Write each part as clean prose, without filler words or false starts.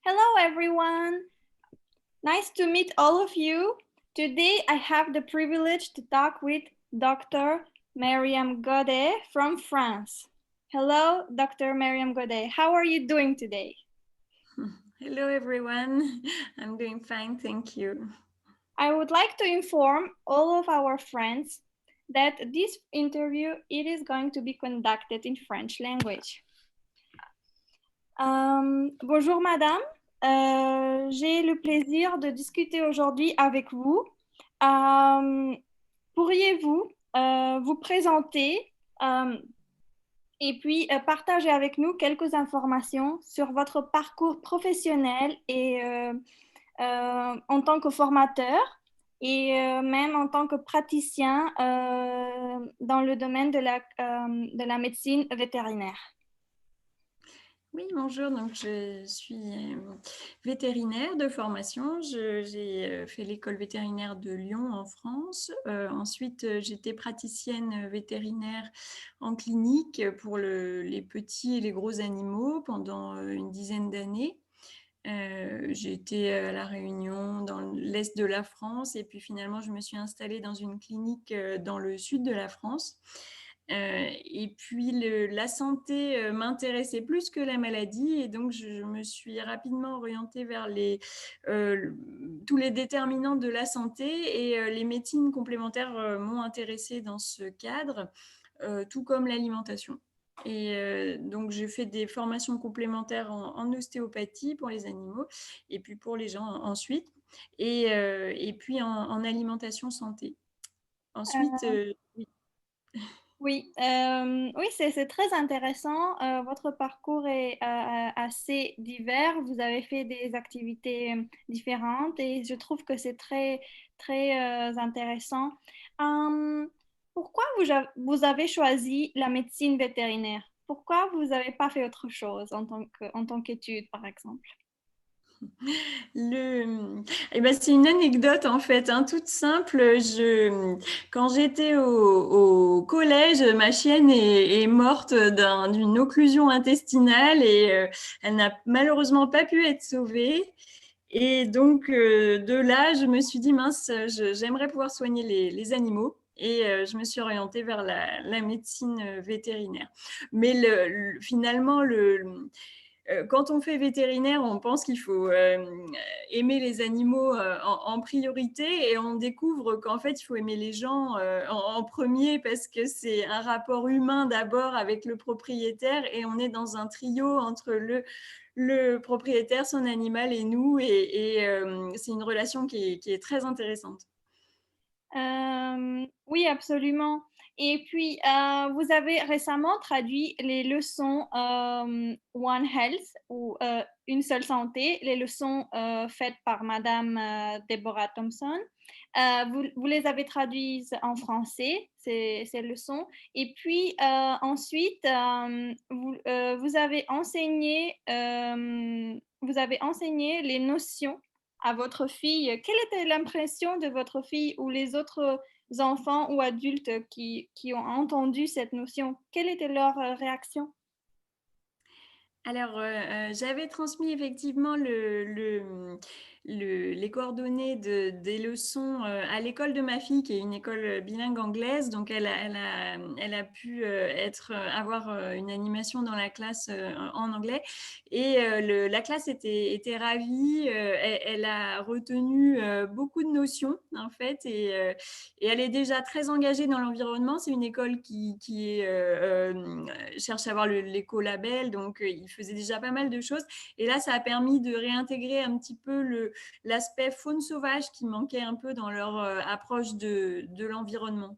Hello, everyone. Nice to meet all of you. Today, I have the privilege to talk with Dr. Mariam Godet from France. Hello, Dr. Mariam Godet. How are you doing today? Hello, everyone. I'm doing fine, thank you. I would like to inform all of our friends that this interview it is going to be conducted in French language. Bonjour, madame. J'ai le plaisir de discuter aujourd'hui avec vous. Pourriez-vous vous présenter et puis partager avec nous quelques informations sur votre parcours professionnel et en tant que formateur et même en tant que praticien dans le domaine de la médecine vétérinaire. Oui, bonjour. Donc, je suis vétérinaire de formation. J'ai fait l'école vétérinaire de Lyon en France. Ensuite, j'étais praticienne vétérinaire en clinique pour les petits et les gros animaux pendant une dizaine d'années. J'ai été à La Réunion, dans l'est de la France, et puis finalement, je me suis installée dans une clinique dans le sud de la France. Et puis la santé m'intéressait plus que la maladie, et donc je me suis rapidement orientée vers tous les déterminants de la santé, et les médecines complémentaires m'ont intéressée dans ce cadre, tout comme l'alimentation. Et donc, j'ai fait des formations complémentaires en ostéopathie pour les animaux et puis pour les gens ensuite, et puis en alimentation santé. Ensuite, oui. Oui, oui, c'est très intéressant. Votre parcours est assez divers. Vous avez fait des activités différentes et je trouve que c'est très intéressant. Hum, Pourquoi vous avez choisi la médecine vétérinaire? Pourquoi vous n'avez pas fait autre chose en tant qu'étude, par exemple? C'est une anecdote en fait, hein, toute simple. Quand j'étais au collège, ma chienne est morte d'une occlusion intestinale, et elle n'a malheureusement pas pu être sauvée. Et donc, de là, je me suis dit, mince, j'aimerais pouvoir soigner les animaux. Et je me suis orientée vers la médecine vétérinaire. Mais finalement, quand on fait vétérinaire, on pense qu'il faut aimer les animaux en priorité, et on découvre qu'en fait, il faut aimer les gens en premier, parce que c'est un rapport humain d'abord avec le propriétaire, et on est dans un trio entre le propriétaire, son animal et nous, et c'est une relation qui est très intéressante. Oui, absolument. Et puis, vous avez récemment traduit les leçons One Health ou Une seule santé, les leçons faites par Madame Deborah Thompson. Vous les avez traduites en français, ces leçons. Et puis, ensuite, vous avez enseigné les notions à votre fille. Quelle était l'impression de votre fille ou les autres enfants ou adultes qui ont entendu cette notion? Quelle était leur réaction? Alors, j'avais transmis effectivement les coordonnées des leçons à l'école de ma fille, qui est une école bilingue anglaise. Donc, elle a pu avoir une animation dans la classe en anglais. Et la classe était ravie. Elle a retenu beaucoup de notions, en fait. Et elle est déjà très engagée dans l'environnement. C'est une école cherche à avoir l'écolabel, donc il faisait déjà pas mal de choses. Et là, ça a permis de réintégrer un petit peu l'aspect faune sauvage qui manquait un peu dans leur approche de l'environnement.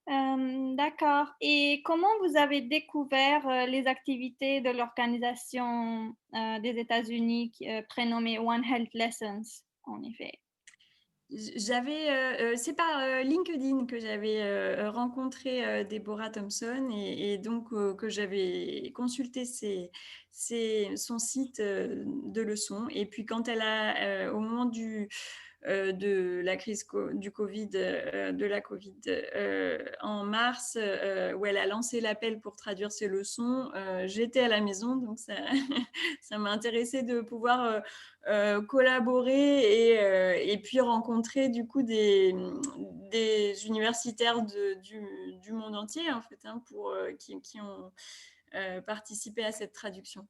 D'accord. Et comment vous avez découvert les activités de l'organisation des États-Unis prénommée One Health Lessons, en effet? C'est par LinkedIn que j'avais rencontré Deborah Thompson, et donc que j'avais consulté son site de leçons. Et puis quand elle a, au moment de la crise du Covid, de la Covid en mars, où elle a lancé l'appel pour traduire ses leçons, j'étais à la maison, donc ça, ça m'a intéressé de pouvoir collaborer et puis rencontrer du coup des universitaires du monde entier en fait, hein, qui ont participé à cette traduction.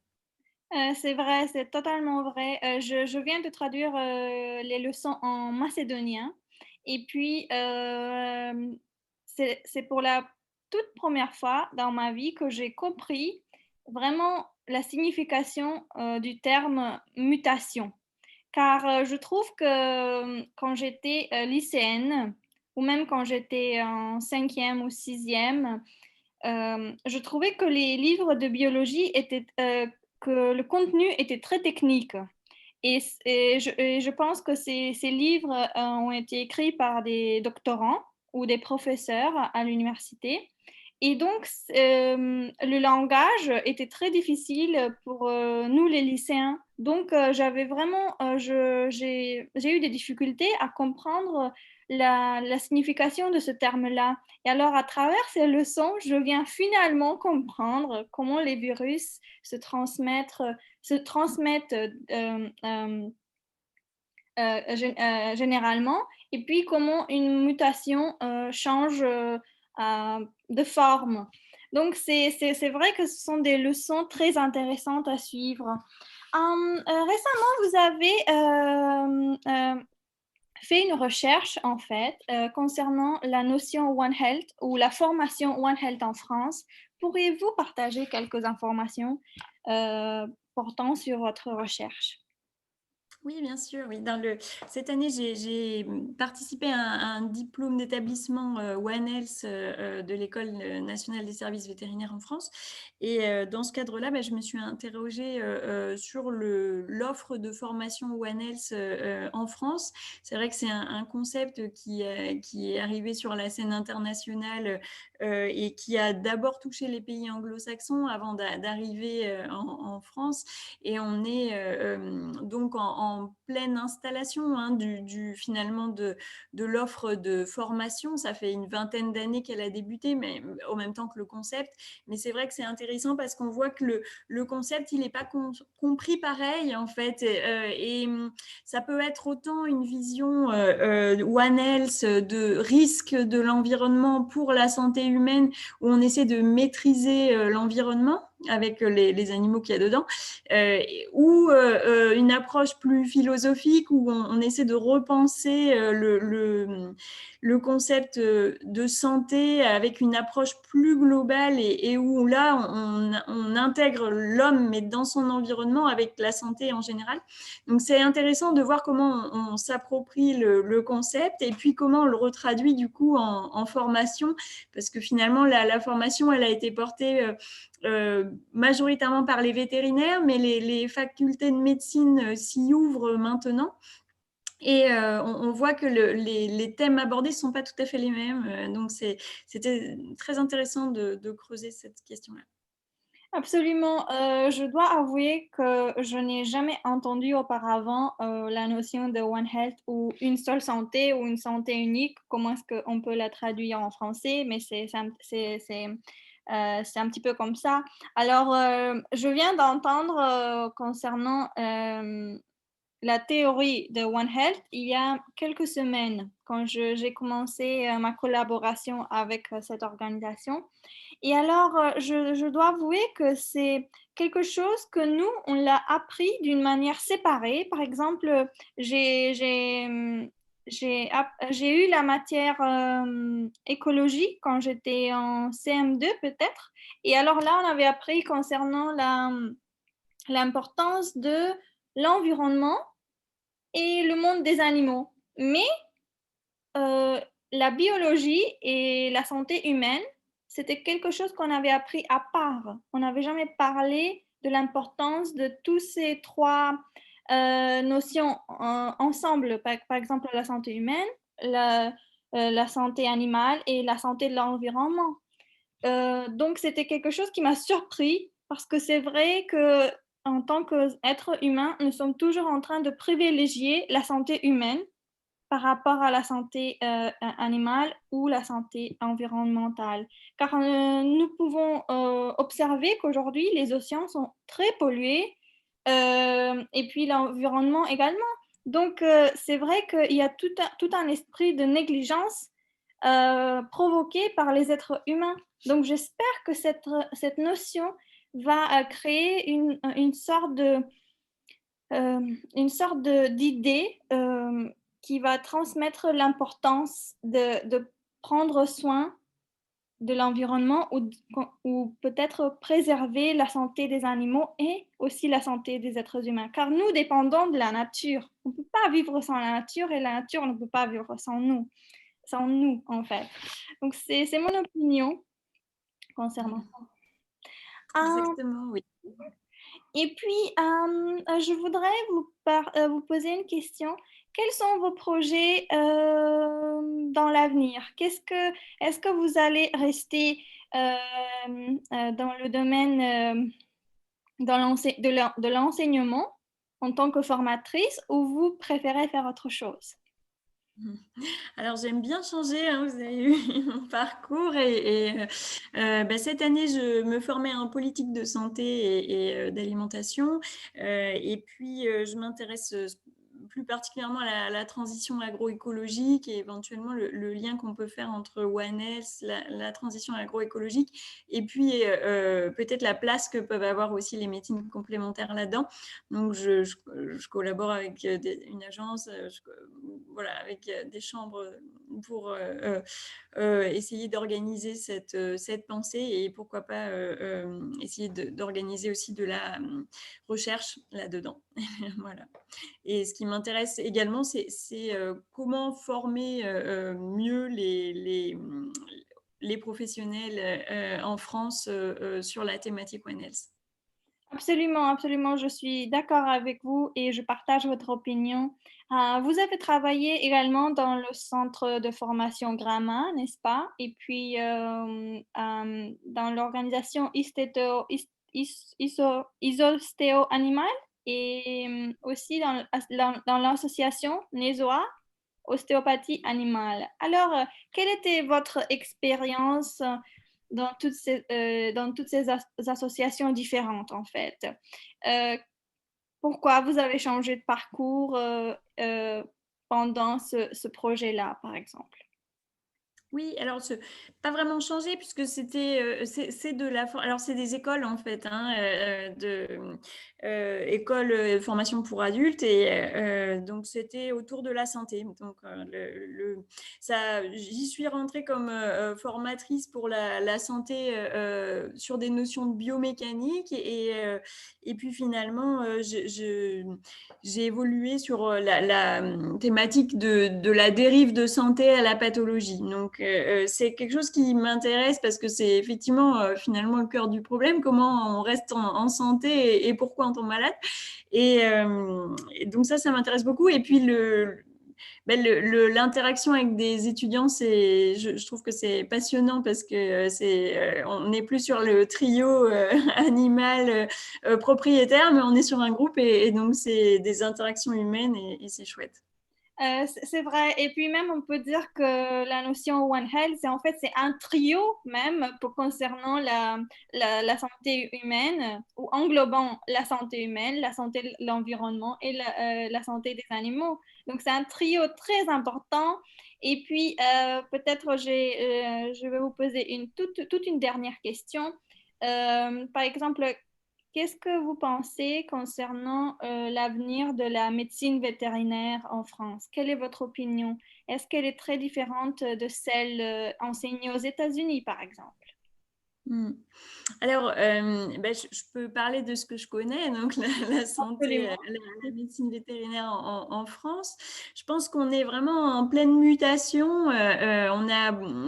C'est vrai, c'est totalement vrai. Je viens de traduire les leçons en macédonien et puis c'est pour la toute première fois dans ma vie que j'ai compris vraiment la signification du terme mutation. Car je trouve que quand j'étais lycéenne ou même quand j'étais en cinquième ou sixième, je trouvais que les livres de biologie étaient, que le contenu était très technique. Et je pense que ces livres ont été écrits par des doctorants ou des professeurs à l'université. Et donc, le langage était très difficile pour nous, les lycéens. Donc, j'avais vraiment, j'ai eu des difficultés à comprendre la signification de ce terme-là. Et alors, à travers ces leçons, je viens finalement comprendre comment les virus se transmettent généralement, et puis comment une mutation change de forme. Donc, c'est vrai que ce sont des leçons très intéressantes à suivre. Récemment, vous avez fait une recherche, en fait, concernant la notion One Health ou la formation One Health en France. Pourriez-vous partager quelques informations portant sur votre recherche? Oui, bien sûr, oui. Cette année, j'ai participé à un diplôme d'établissement One Health de l'École nationale des services vétérinaires en France. Et dans ce cadre-là, bah, je me suis interrogée sur l'offre de formation One Health en France. C'est vrai que c'est un concept qui est arrivé sur la scène internationale et qui a d'abord touché les pays anglo-saxons avant d'arriver en France. Et on est donc en pleine installation hein, finalement de l'offre de formation. Ça fait une vingtaine d'années qu'elle a débuté, mais au même temps que le concept. Mais c'est vrai que c'est intéressant parce qu'on voit que le concept, il n'est pas compris pareil, en fait. Et ça peut être autant une vision One Health de risque de l'environnement pour la santé humaine, où on essaie de maîtriser l'environnement avec les animaux qu'il y a dedans, ou une approche plus philosophique où on essaie de repenser le concept de santé avec une approche plus globale et où là, on intègre l'homme, mais dans son environnement avec la santé en général. Donc, c'est intéressant de voir comment on s'approprie le concept et puis comment on le retraduit du coup en formation, parce que finalement, la formation, elle a été portée majoritairement par les vétérinaires, mais les facultés de médecine s'y ouvrent maintenant. Et on voit que les thèmes abordés ne sont pas tout à fait les mêmes. Donc, c'était très intéressant de creuser cette question-là. Absolument. Je dois avouer que je n'ai jamais entendu auparavant la notion de One Health ou une seule santé ou une santé unique. Comment est-ce qu'on peut la traduire en français? Mais c'est un petit peu comme ça. Alors, je viens d'entendre concernant la théorie de One Health il y a quelques semaines, quand j'ai commencé ma collaboration avec cette organisation. Et alors, je dois avouer que c'est quelque chose que nous, on l'a appris d'une manière séparée. Par exemple, j'ai eu la matière écologie quand j'étais en CM2 peut-être. Et alors là, on avait appris concernant l'importance de l'environnement et le monde des animaux. Mais euh, la biologie et la santé humaine, c'était quelque chose qu'on avait appris à part. On n'avait jamais parlé de l'importance de tous ces trois notions ensemble. Par exemple, la santé humaine, la santé animale et la santé de l'environnement. Donc, c'était quelque chose qui m'a surpris parce que c'est vrai que en tant qu'êtres humains, nous sommes toujours en train de privilégier la santé humaine par rapport à la santé animale ou la santé environnementale. Car nous pouvons observer qu'aujourd'hui, les océans sont très pollués et puis l'environnement également. Donc, c'est vrai qu'il y a tout un esprit de négligence provoqué par les êtres humains. Donc, j'espère que cette notion va créer une sorte d'idée qui va transmettre l'importance de prendre soin de l'environnement ou peut-être préserver la santé des animaux et aussi la santé des êtres humains. Car nous dépendons de la nature. On ne peut pas vivre sans la nature et la nature ne peut pas vivre sans nous en fait. Donc c'est mon opinion concernant ça. Exactement, oui. Et puis, je voudrais vous poser une question. Quels sont vos projets dans l'avenir? Est-ce que vous allez rester dans le domaine de l'enseignement en tant que formatrice ou vous préférez faire autre chose? Alors j'aime bien changer, hein, vous avez vu mon parcours bah, cette année je me formais en politique de santé d'alimentation et puis je m'intéresse plus particulièrement à la transition agroécologique et éventuellement le lien qu'on peut faire entre One Health, la transition agroécologique et puis peut-être la place que peuvent avoir aussi les médecines complémentaires là-dedans. Donc je collabore avec une agence, voilà, avec des chambres pour essayer d'organiser cette pensée et pourquoi pas essayer d'organiser aussi de la recherche là-dedans. Voilà. Et ce qui m'intéresse également, c'est comment former mieux les professionnels en France sur la thématique One Health. Absolument, absolument, je suis d'accord avec vous et je partage votre opinion. Vous avez travaillé également dans le centre de formation Gramma, n'est-ce pas? Et puis dans l'organisation Isostéo Animal et aussi dans l'association NESOA, Ostéopathie Animale. Alors, quelle était votre expérience dans toutes ces associations différentes, en fait. Pourquoi vous avez changé de parcours pendant ce projet-là, par exemple? Oui, alors pas vraiment changé puisque c'est de alors c'est des écoles en fait, hein, écoles formation pour adultes et donc c'était autour de la santé. Donc j'y suis rentrée comme formatrice pour la santé sur des notions de biomécanique et puis finalement j'ai évolué sur la thématique de la dérive de santé à la pathologie. Donc, c'est quelque chose qui m'intéresse parce que c'est effectivement finalement le cœur du problème, comment on reste en santé et pourquoi on tombe malade. Et donc ça m'intéresse beaucoup. Et puis, l'interaction avec des étudiants, je trouve que c'est passionnant parce que on n'est plus sur le trio animal propriétaire, mais on est sur un groupe et donc c'est des interactions humaines et c'est chouette. C'est vrai. Et puis même, on peut dire que la notion One Health, c'est un trio même concernant la santé humaine ou englobant la santé humaine, la santé de l'environnement et la santé des animaux. Donc, c'est un trio très important. Et puis, peut-être je vais vous poser toute une dernière question. Par exemple, qu'est-ce que vous pensez concernant l'avenir de la médecine vétérinaire en France? Quelle est votre opinion? Est-ce qu'elle est très différente de celle enseignée aux États-Unis, par exemple? Hmm. Alors, je peux parler de ce que je connais, donc la santé, Absolument. la médecine vétérinaire en France. Je pense qu'on est vraiment en pleine mutation. On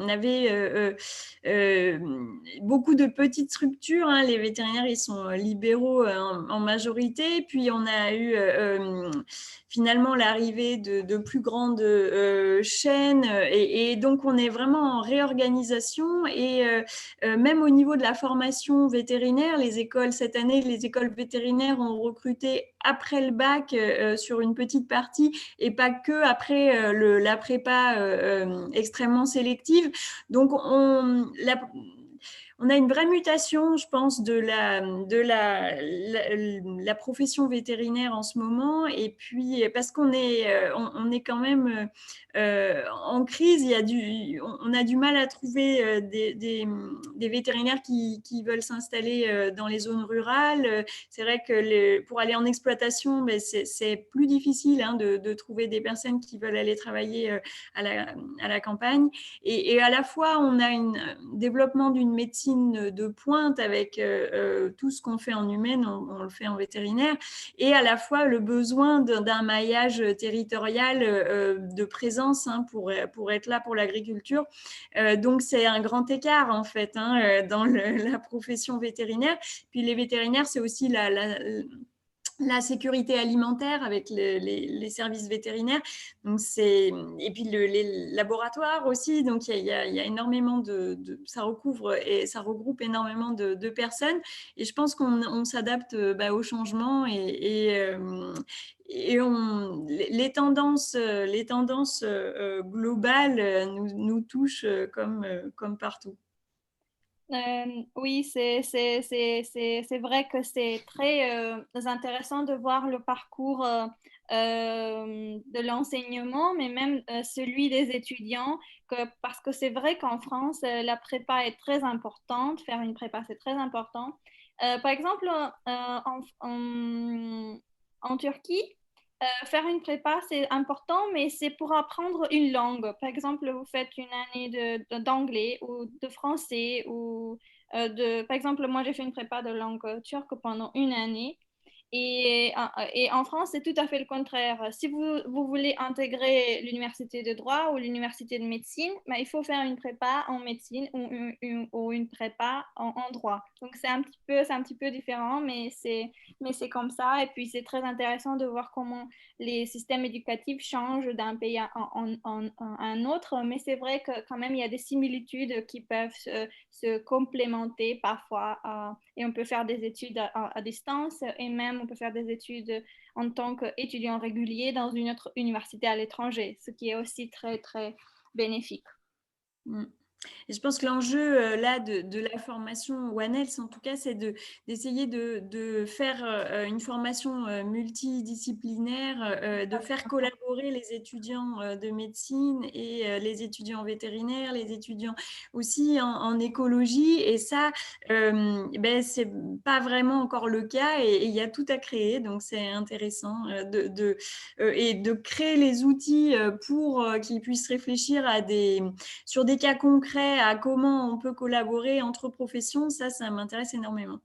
avait beaucoup de petites structures, hein. Les vétérinaires, ils sont libéraux en majorité. Puis, on a eu finalement l'arrivée de plus grandes chaînes. Et donc, on est vraiment en réorganisation. Et même au niveau de la formation vétérinaire, les écoles, cette année, les écoles vétérinaires ont recruté après le bac sur une petite partie et pas que après la prépa extrêmement sélective. Donc, on a une vraie mutation, je pense, de la profession vétérinaire en ce moment. Et puis, parce on est quand même en crise, on a du mal à trouver des vétérinaires qui veulent s'installer dans les zones rurales. C'est vrai que pour aller en exploitation, ben, c'est plus difficile hein, de trouver des personnes qui veulent aller travailler à la campagne. Et à la fois, on a un développement d'une médecine de pointe avec tout ce qu'on fait en humaine, on le fait en vétérinaire, et à la fois le besoin d'un maillage territorial de présence hein, pour être là pour l'agriculture. Donc, c'est un grand écart, en fait, hein, dans la profession vétérinaire. Puis les vétérinaires, c'est aussi la sécurité alimentaire avec les services vétérinaires. Donc et puis les laboratoires aussi. Donc il y a énormément ça recouvre et ça regroupe énormément de personnes. Et je pense qu'on s'adapte au changement et les tendances globales nous touchent comme partout. Oui, c'est vrai que c'est très intéressant de voir le parcours de l'enseignement, mais même celui des étudiants, parce que c'est vrai qu'en France, la prépa est très importante, faire une prépa, c'est très important. Par exemple, en Turquie, faire une prépa, c'est important, mais c'est pour apprendre une langue. Par exemple, vous faites une année d'anglais ou de français ou par exemple, moi, j'ai fait une prépa de langue turque pendant une année. Et en France, c'est tout à fait le contraire. Si vous voulez intégrer l'université de droit ou l'université de médecine, ben, il faut faire une prépa en médecine ou une prépa en droit. Donc, c'est un petit peu différent, mais c'est comme ça. Et puis, c'est très intéressant de voir comment les systèmes éducatifs changent d'un pays à un autre. Mais c'est vrai que quand même, il y a des similitudes qui peuvent se complémenter parfois. Et on peut faire des études à distance et même on peut faire des études en tant qu'étudiant régulier dans une autre université à l'étranger, ce qui est aussi très, très bénéfique. Mm. Et je pense que l'enjeu là de la formation One Health, en tout cas, c'est d'essayer de faire une formation multidisciplinaire, de faire collaborer les étudiants de médecine et les étudiants vétérinaires, les étudiants aussi en écologie. Et ça, c'est pas vraiment encore le cas et il y a tout à créer. Donc, c'est intéressant et de créer les outils pour qu'ils puissent réfléchir sur des cas concrets à comment on peut collaborer entre professions, ça m'intéresse énormément.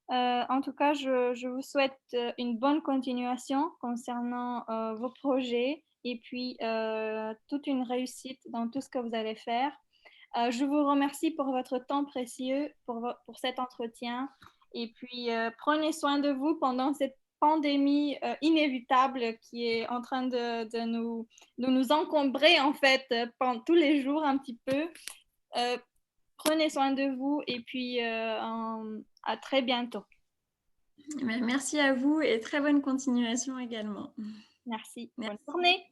En tout cas, je vous souhaite une bonne continuation concernant vos projets et puis toute une réussite dans tout ce que vous allez faire. Je vous remercie pour votre temps précieux, pour cet entretien. Et puis, prenez soin de vous pendant cette pandémie inévitable qui est en train de nous encombrer, en fait, pendant tous les jours un petit peu. Euh, Prenez soin de vous et puis à très bientôt. Merci à vous et très bonne continuation également. Merci. Bonne Merci. journée.